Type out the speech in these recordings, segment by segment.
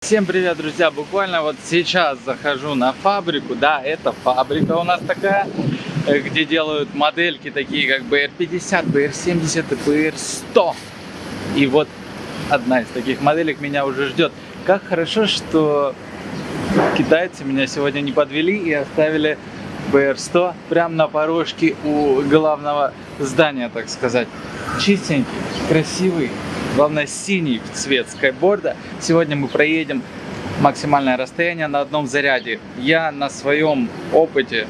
Всем привет, друзья! Буквально вот сейчас захожу на фабрику. Да, это фабрика у нас такая, где делают модельки такие, как BR50, BR70 и BR100. И вот одна из таких моделек меня уже ждет. Как хорошо, что китайцы меня сегодня не подвели и оставили BR100 прямо на порожке у главного здания, так сказать. Чистенький, красивый. Главное, синий цвет скайборда. Сегодня мы проедем максимальное расстояние на одном заряде. Я на своем опыте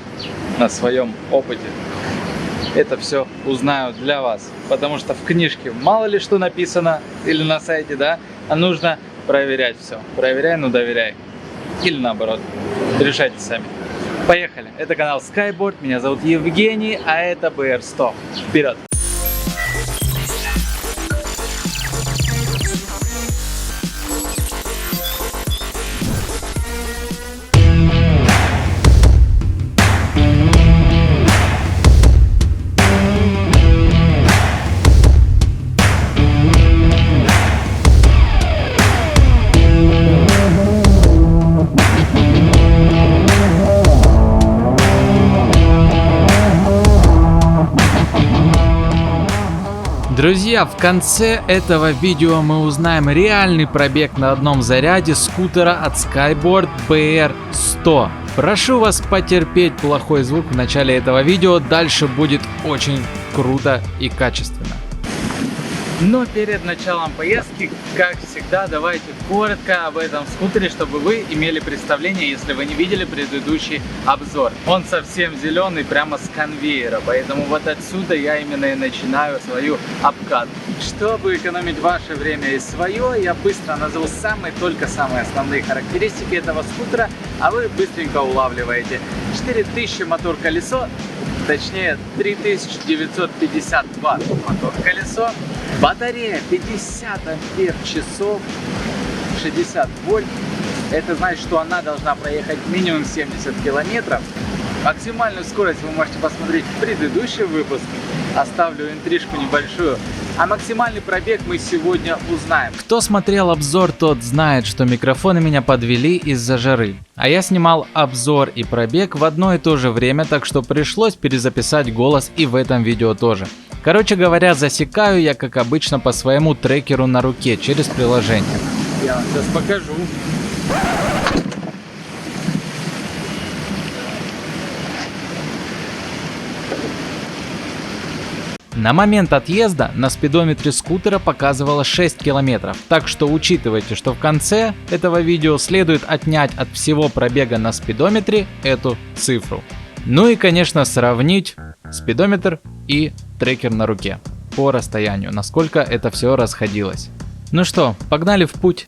это все узнаю для вас. Потому что в книжке мало ли что написано или на сайте, да, а нужно проверять все. Проверяй, но доверяй. Или наоборот. Решайте сами. Поехали. Это канал Skyboard. Меня зовут Евгений, а это BR100. Вперед! Друзья, в конце этого видео мы узнаем реальный пробег на одном заряде скутера от Skyboard BR100. Прошу вас потерпеть плохой звук в начале этого видео, дальше будет очень круто и качественно. Но перед началом поездки, как всегда, давайте коротко об этом скутере, чтобы вы имели представление, если вы не видели предыдущий обзор. Он совсем зеленый, прямо с конвейера, поэтому вот отсюда я именно и начинаю свою обкатку. Чтобы экономить ваше время и свое, я быстро назову самые основные характеристики этого скутера, а вы быстренько улавливаете. 4000 мотор-колесо, точнее 3950 ватт мотор-колесо. Батарея 50 ампер-часов, 60 вольт. Это значит, что она должна проехать минимум 70 километров. Максимальную скорость вы можете посмотреть в предыдущем выпуске. Оставлю интрижку небольшую. А максимальный пробег мы сегодня узнаем. Кто смотрел обзор, тот знает, что микрофоны меня подвели из-за жары. А я снимал обзор и пробег в одно и то же время, так что пришлось перезаписать голос и в этом видео тоже. Короче говоря, засекаю я, как обычно, по своему трекеру на руке через приложение. Я вам сейчас покажу. На момент отъезда на спидометре скутера показывало 6 километров, так что учитывайте, что в конце этого видео следует отнять от всего пробега на спидометре эту цифру. Ну и, конечно, сравнить спидометр и трекер на руке по расстоянию, насколько это все расходилось. Ну что, погнали в путь.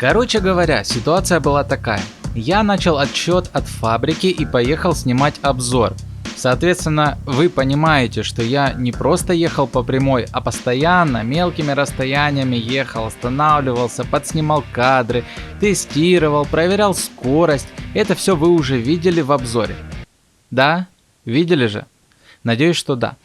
Короче говоря, ситуация была такая. Я начал отсчет от фабрики и поехал снимать обзор. Соответственно, вы понимаете, что я не просто ехал по прямой, а постоянно мелкими расстояниями ехал, останавливался, подснимал кадры, тестировал, проверял скорость. Это все вы уже видели в обзоре. Да? Видели же? Надеюсь, что да.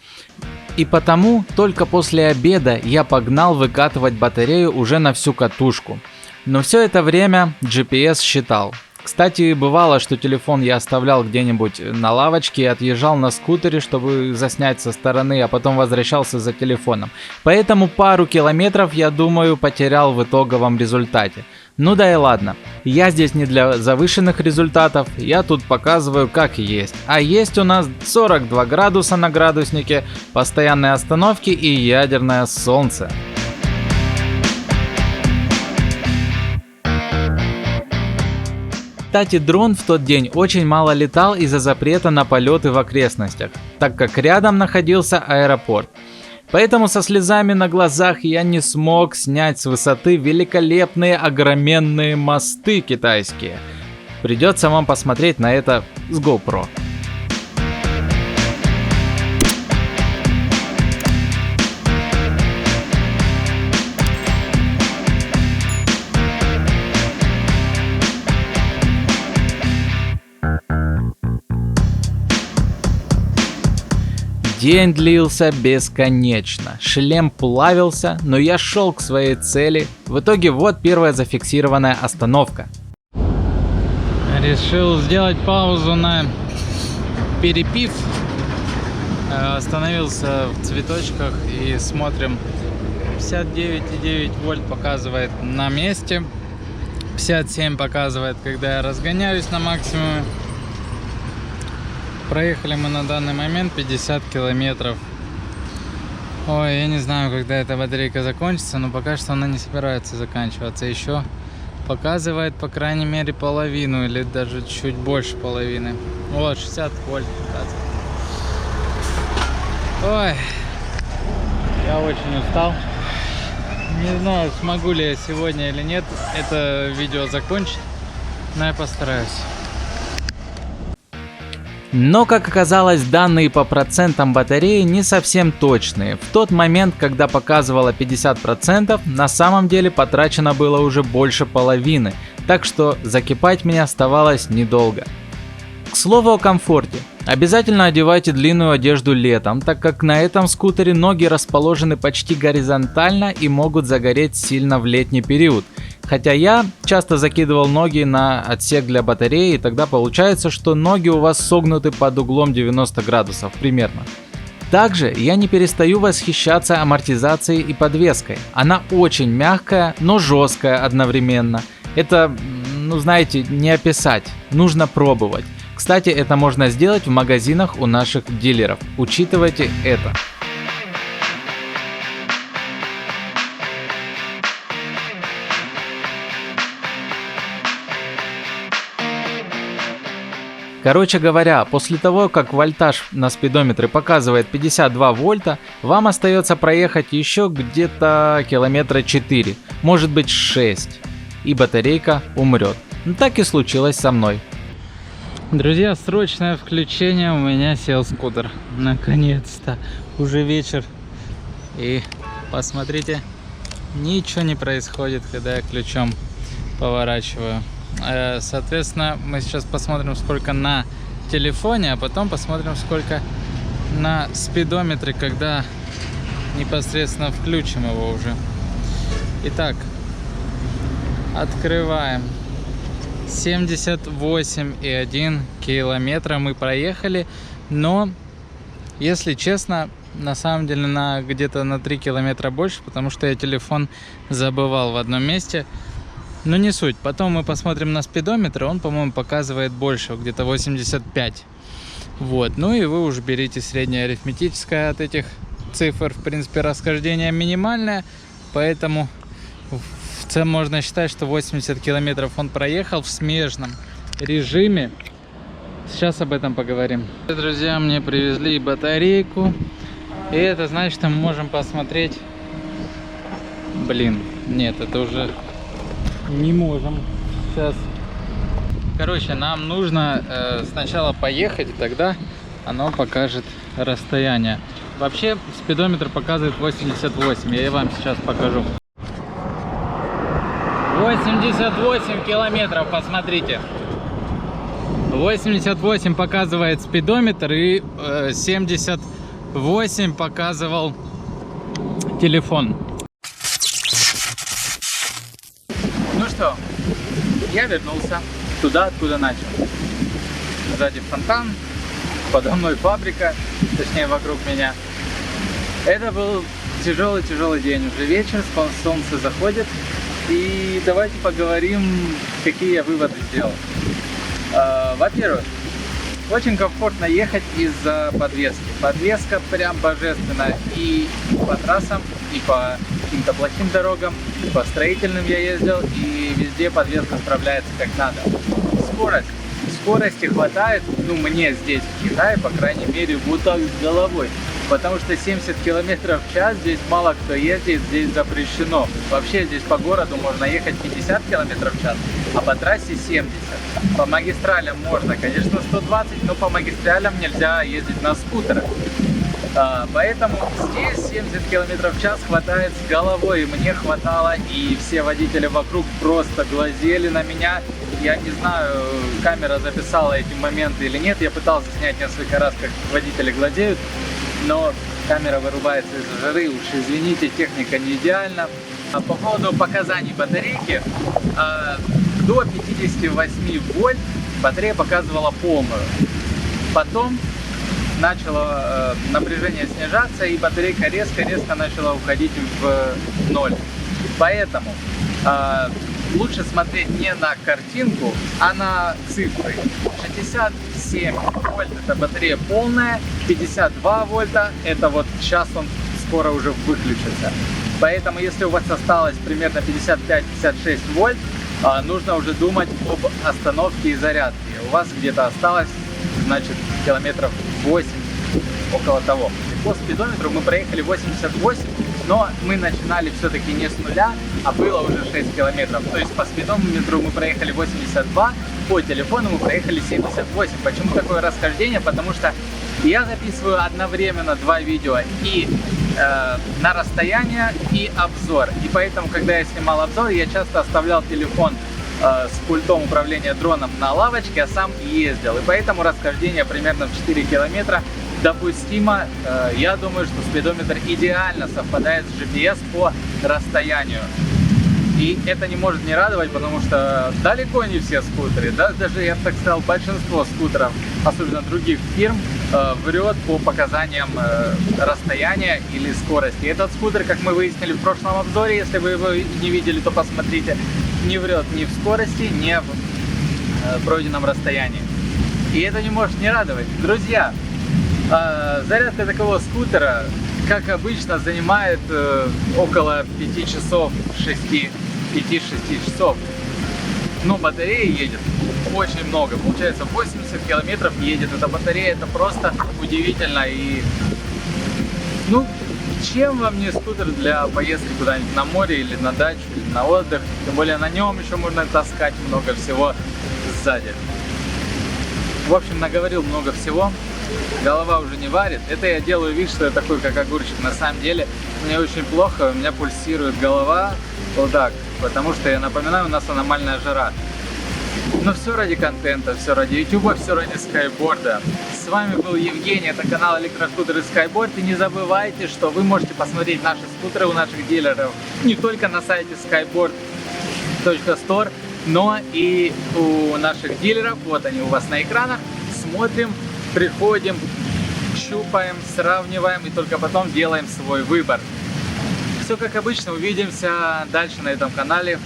И потому только после обеда я погнал выкатывать батарею уже на всю катушку. Но все это время GPS считал. Кстати, бывало, что телефон я оставлял где-нибудь на лавочке и отъезжал на скутере, чтобы заснять со стороны, а потом возвращался за телефоном. Поэтому пару километров, я думаю, потерял в итоговом результате. Ну да и ладно. Я здесь не для завышенных результатов, я тут показываю как есть. А есть у нас 42 градуса на градуснике, постоянные остановки и ядерное солнце. Кстати, дрон в тот день очень мало летал из-за запрета на полеты в окрестностях, так как рядом находился аэропорт. Поэтому со слезами на глазах я не смог снять с высоты великолепные огроменные мосты китайские. Придется вам посмотреть на это с GoPro. День длился бесконечно, шлем плавился, но я шел к своей цели. В итоге вот первая зафиксированная остановка. Решил сделать паузу на перепив. Остановился в цветочках и смотрим. 59,9 вольт показывает на месте. 57 показывает, когда я разгоняюсь на максимуме. Проехали мы на данный момент 50 километров. Ой, я не знаю, когда эта батарейка закончится, но пока что она не собирается заканчиваться. Еще показывает, по крайней мере, половину или даже чуть больше половины. Вот, 60 вольт. Ой, я очень устал. Не знаю, смогу ли я сегодня или нет это видео закончить, но я постараюсь. Но, как оказалось, данные по процентам батареи не совсем точные. В тот момент, когда показывало 50%, на самом деле потрачено было уже больше половины, так что закипать мне оставалось недолго. К слову о комфорте. Обязательно одевайте длинную одежду летом, так как на этом скутере ноги расположены почти горизонтально и могут загореть сильно в летний период. Хотя я часто закидывал ноги на отсек для батареи, и тогда получается, что ноги у вас согнуты под углом 90 градусов примерно. Также я не перестаю восхищаться амортизацией и подвеской. Она очень мягкая, но жесткая одновременно. Это, знаете, не описать, нужно пробовать. Кстати, это можно сделать в магазинах у наших дилеров. Учитывайте это. Короче говоря, после того, как вольтаж на спидометре показывает 52 вольта, вам остается проехать еще где-то километра 4, может быть 6, и батарейка умрет. Так и случилось со мной. Друзья, срочное включение, у меня сел скутер. Наконец-то. Уже вечер. И посмотрите, ничего не происходит, когда я ключом поворачиваю. Соответственно, мы сейчас посмотрим, сколько на телефоне, а потом посмотрим, сколько на спидометре, когда непосредственно включим его уже. Итак, открываем. 78,1 километра мы проехали, но, если честно, на самом деле где-то на 3 километра больше, потому что я телефон забывал в одном месте. Но не суть. Потом мы посмотрим на спидометр, он, по-моему, показывает больше, где-то 85. Вот. Ну и вы уже берите среднее арифметическое от этих цифр. В принципе, расхождение минимальное, поэтому в целом можно считать, что 80 километров он проехал в смежном режиме. Сейчас об этом поговорим. Друзья, мне привезли батарейку. И это значит, что мы можем посмотреть... Блин, нет, это уже... Не можем сейчас. Короче, нам нужно сначала поехать, и тогда оно покажет расстояние. Вообще спидометр показывает 88. Я вам сейчас покажу. 88 километров, посмотрите. 88 показывает спидометр, и 78 показывал телефон. Ну что, я вернулся туда, откуда начал. Сзади фонтан, подо мной фабрика, точнее вокруг меня. Это был тяжелый день, уже вечер, солнце заходит. И давайте поговорим, какие я выводы сделал. Во-первых, очень комфортно ехать из-за подвески. Подвеска прям божественная и по трассам, и по каким-то плохим дорогам, и по строительным я ездил, и везде подвеска справляется как надо. Скорости хватает, мне здесь в Китае, по крайней мере, вот так с головой. Потому что 70 километров в час здесь мало кто ездит, здесь запрещено. Вообще здесь по городу можно ехать 50 километров в час, а по трассе 70. По магистралям можно, конечно, 120, но по магистралям нельзя ездить на скутерах. Поэтому здесь 70 километров в час хватает с головой, и мне хватало, и все водители вокруг просто глазели на меня. Я не знаю, камера записала эти моменты или нет, я пытался снять несколько раз, как водители глазеют. но камера вырубается из жары, уж извините, техника не идеальна. По поводу показаний батарейки, до 58 вольт батарея показывала полную. Потом начало напряжение снижаться, и батарейка резко-резко начала уходить в ноль. Поэтому лучше смотреть не на картинку, а на цифры. 67 вольт это батарея полная, 52 вольта это вот сейчас он скоро уже выключится. Поэтому если у вас осталось примерно 55-56 вольт, нужно уже думать об остановке и зарядке. У вас где-то осталось, значит, километров 8, около того. По спидометру мы проехали 88, но мы начинали все-таки не с нуля, а было уже 6 километров. То есть по спидометру мы проехали 82, по телефону мы проехали 78. Почему такое расхождение? Потому что я записываю одновременно два видео и на расстояние, и обзор. И поэтому, когда я снимал обзор, я часто оставлял телефон с пультом управления дроном на лавочке, а сам ездил. И поэтому расхождение примерно в 4 километра допустимо. Я думаю, что спидометр идеально совпадает с GPS по расстоянию. И это не может не радовать, потому что далеко не все скутеры, даже, я бы так сказал, большинство скутеров, особенно других фирм, врет по показаниям расстояния или скорости. Этот скутер, как мы выяснили в прошлом обзоре, если вы его не видели, то посмотрите, не врет ни в скорости, ни в пройденном расстоянии. И это не может не радовать. Друзья, зарядка такого скутера, как обычно, занимает около 5 часов, 5-6 часов. Но батарея едет очень много. Получается 80 километров едет эта батарея. Это просто удивительно. И ну, чем вам не скутер для поездки куда-нибудь на море или на дачу, или на отдых? Тем более на нем еще можно таскать много всего сзади. В общем, наговорил много всего. Голова уже не варит. Это я делаю вид, что я такой, как огурчик. На самом деле, мне очень плохо, у меня пульсирует голова. Вот так. Потому что, я напоминаю, у нас аномальная жара. Но все ради контента, все ради ютуба, все ради скайборда. С вами был Евгений, это канал Электроскутеры Скайборд. И не забывайте, что вы можете посмотреть наши скутеры у наших дилеров не только на сайте skyboard.store, но и у наших дилеров. Вот они у вас на экранах. Смотрим, приходим, щупаем, сравниваем и только потом делаем свой выбор. Все как обычно, увидимся дальше на этом канале.